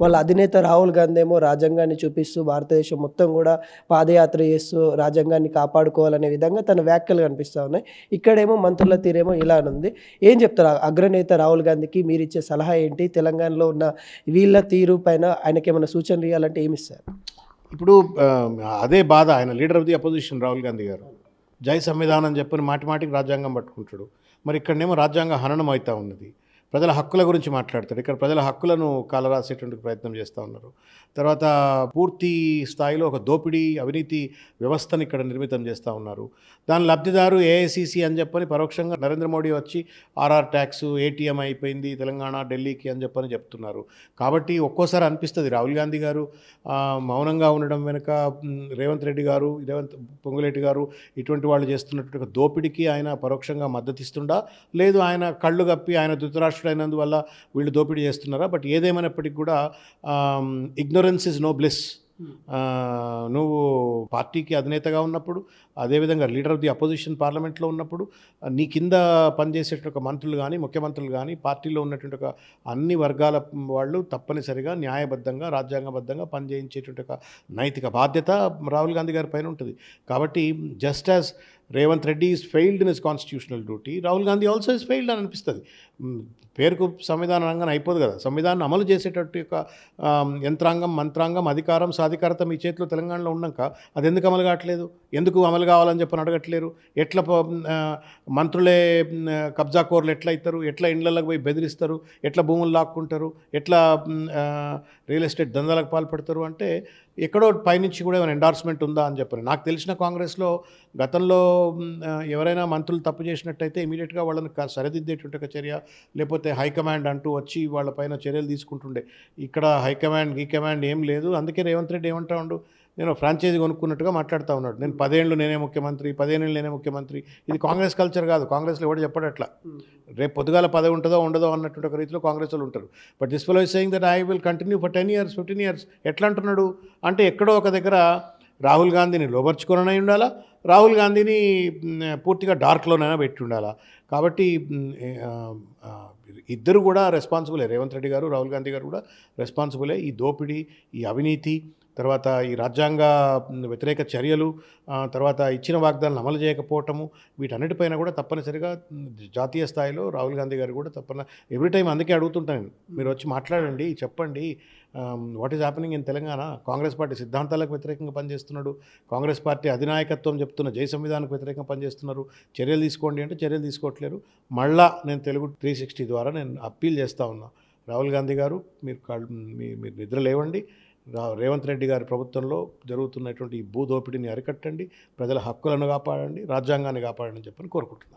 వాళ్ళ అధినేత రాహుల్ గాంధీ ఏమో రాజ్యాంగాన్ని చూపిస్తూ భారతదేశం మొత్తం గూడా పాదయాత్ర చేస్తూ రాజ్యాంగాన్ని కాపాడుకోవాలనే విధంగా తన వ్యాఖ్యలు కనిపిస్తా ఉన్నాయి. ఇక్కడేమో మంత్రుల తీరేమో ఇలానుంది. ఏం చెప్తారు? అగ్రనేత రాహుల్ గాంధీకి మీరిచ్చే సలహా ఏంటి? తెలంగాణలో ఉన్న వీళ్ళ తీరు పైన ఆయనకేమైనా సూచనలు ఇయ్యాలంటే ఏమిస్తారు? ఇప్పుడు అదే బాధ. ఆయన leader of the opposition Rahul Gandhi గారు. జై సంవిధానం చెప్పని మాటి మాటికి రాజ్యాంగం పట్టుకుంటాడు. మరి ఇక్కడనేమో రాజ్యాంగ హననం అవుతా ఉన్నది. ప్రజల హక్కుల గురించి మాట్లాడతాడు. ఇక్కడ ప్రజల హక్కులను కాలరాసేటువంటి ప్రయత్నం చేస్తూ ఉన్నారు. తర్వాత పూర్తి స్థాయిలో ఒక దోపిడీ, అవినీతి వ్యవస్థను ఇక్కడ నిర్మితం చేస్తూ ఉన్నారు. దాని లబ్ధిదారు ఏఐసిసి అని చెప్పని పరోక్షంగా నరేంద్ర మోడీ వచ్చి ఆర్ఆర్ ట్యాక్స్, ఏటీఎం అయిపోయింది తెలంగాణ, ఢిల్లీకి అని చెప్పని చెప్తున్నారు. కాబట్టి ఒక్కోసారి అనిపిస్తుంది రాహుల్ గాంధీ గారు మౌనంగా ఉండడం వెనుక రేవంత్ రెడ్డి గారు, పొంగులేటి గారు ఇటువంటి వాళ్ళు చేస్తున్నటువంటి దోపిడీకి ఆయన పరోక్షంగా మద్దతిస్తుండా, లేదు ఆయన కళ్ళు గప్పి ఆయన ధృతరాష్ట్రుడైనందువల్ల వీళ్ళు దోపిడీ చేస్తున్నారా? బట్ ఏదేమైనప్పటికీ కూడా ఇగ్నోరెన్స్ ఇస్ నో బ్లిస్. నువ్వు పార్టీకి అధినేతగా ఉన్నప్పుడు, అదేవిధంగా లీడర్ ఆఫ్ ది అపోజిషన్ పార్లమెంట్లో ఉన్నప్పుడు, నీ కింద పనిచేసేటువంటి ఒక మంత్రులు కానీ, ముఖ్యమంత్రులు కానీ, పార్టీలో ఉన్నటువంటి ఒక అన్ని వర్గాల వాళ్ళు తప్పనిసరిగా న్యాయబద్ధంగా, రాజ్యాంగబద్ధంగా పనిచేయించేటువంటి ఒక నైతిక బాధ్యత రాహుల్ గాంధీ గారి పైన ఉంటుంది. కాబట్టి just as Revanth Reddy is failed in his constitutional duty, Rahul Gandhi also is failed అని అనిపిస్తుంది. పేరుకు సంవిధాన రంగం అయిపోదు కదా. సంవిధానం అమలు చేసేటట్టు యొక్క యంత్రాంగం, మంత్రాంగం, అధికారం, సాధికారత మీ చేతిలో తెలంగాణలో ఉన్నాక అది ఎందుకు అమలు కావట్లేదు? ఎందుకు అమలు కావాలని చెప్పని అడగట్లేరు? ఎట్లా మంత్రులే కబ్జాకోర్లు ఎట్లా అవుతారు? ఎట్లా ఇండ్లలోకి పోయి బెదిరిస్తారు? ఎట్లా భూములు లాక్కుంటారు? ఎట్లా రియల్ ఎస్టేట్ దందాలకు పాల్పడతారు? అంటే ఎక్కడో పైనుంచి కూడా ఏమైనా ఎండార్స్మెంట్ ఉందా అని చెప్పని. నాకు తెలిసిన కాంగ్రెస్లో గతంలో ఎవరైనా మంత్రులు తప్పు చేసినట్టయితే ఇమీడియట్గా వాళ్ళని సరిదిద్దేటువంటి ఒక చర్య, లేకపోతే హైకమాండ్ అంటూ వచ్చి వాళ్ళపైన చర్యలు తీసుకుంటుండే. ఇక్కడ హైకమాండ్ ఏం లేదు. అందుకే రేవంత్ రెడ్డి ఏమంటా ఉండు, నేను ఫ్రాంచైజీ కొనుక్కున్నట్టుగా మాట్లాడుతూ ఉన్నాడు. నేను 10 ఏళ్ళు నేనే ముఖ్యమంత్రి, 15 ఏళ్ళు నేనే ముఖ్యమంత్రి. ఇది కాంగ్రెస్ కల్చర్ కాదు. కాంగ్రెస్లో ఎవడు చెప్పడట్లా. రేపు పొద్దుగాల పదవి ఉంటుందో ఉండదో అన్నటువంటి ఒక రీతిలో కాంగ్రెస్ వాళ్ళు ఉంటారు. But this fellow is saying that I will continue for 10 years, 15 years. ఎట్లా అంటున్నాడు అంటే, ఎక్కడో ఒక దగ్గర రాహుల్ గాంధీని లోబర్చుకోనై ఉండాలా, రాహుల్ గాంధీని పూర్తిగా డార్క్లోనైనా పెట్టి ఉండాలా. కాబట్టి ఇద్దరు కూడా రెస్పాన్సిబులే. రేవంత్ రెడ్డి గారు, రాహుల్ గాంధీ గారు కూడా రెస్పాన్సిబులే. ఈ దోపిడీ, ఈ అవినీతి, తర్వాత ఈ రాజ్యాంగ వ్యతిరేక చర్యలు, తర్వాత ఇచ్చిన వాగ్దానాలను అమలు చేయకపోవటము, వీటన్నిటిపైన కూడా తప్పనిసరిగా జాతీయ స్థాయిలో రాహుల్ గాంధీ గారు కూడా ఎవ్రీ టైం అందుకే అడుగుతుంటాను, మీరు వచ్చి మాట్లాడండి, చెప్పండి what is happening in Telangana. Congress party సిద్ధాంతాలకు వ్యతిరేకంగా పనిచేస్తున్నాడు, కాంగ్రెస్ పార్టీ అధినాయకత్వం చెప్తున్న జై సంవిధానానికి వ్యతిరేకంగా పనిచేస్తున్నారు, చర్యలు తీసుకోండి అంటే చర్యలు తీసుకోవట్లేరు. మళ్ళా నేను తెలుగు 360 ద్వారా నేను అప్పీల్ చేస్తూ ఉన్నా, రాహుల్ గాంధీ గారు మీరు నిద్ర లేవండి. రేవంత్ రెడ్డి గారి ప్రభుత్వంలో జరుగుతున్నటువంటి ఈ భూ దోపిడీని అరికట్టండి, ప్రజల హక్కులను కాపాడండి, రాజ్యాంగాన్ని కాపాడండి అని చెప్పని కోరుకుంటున్నాను.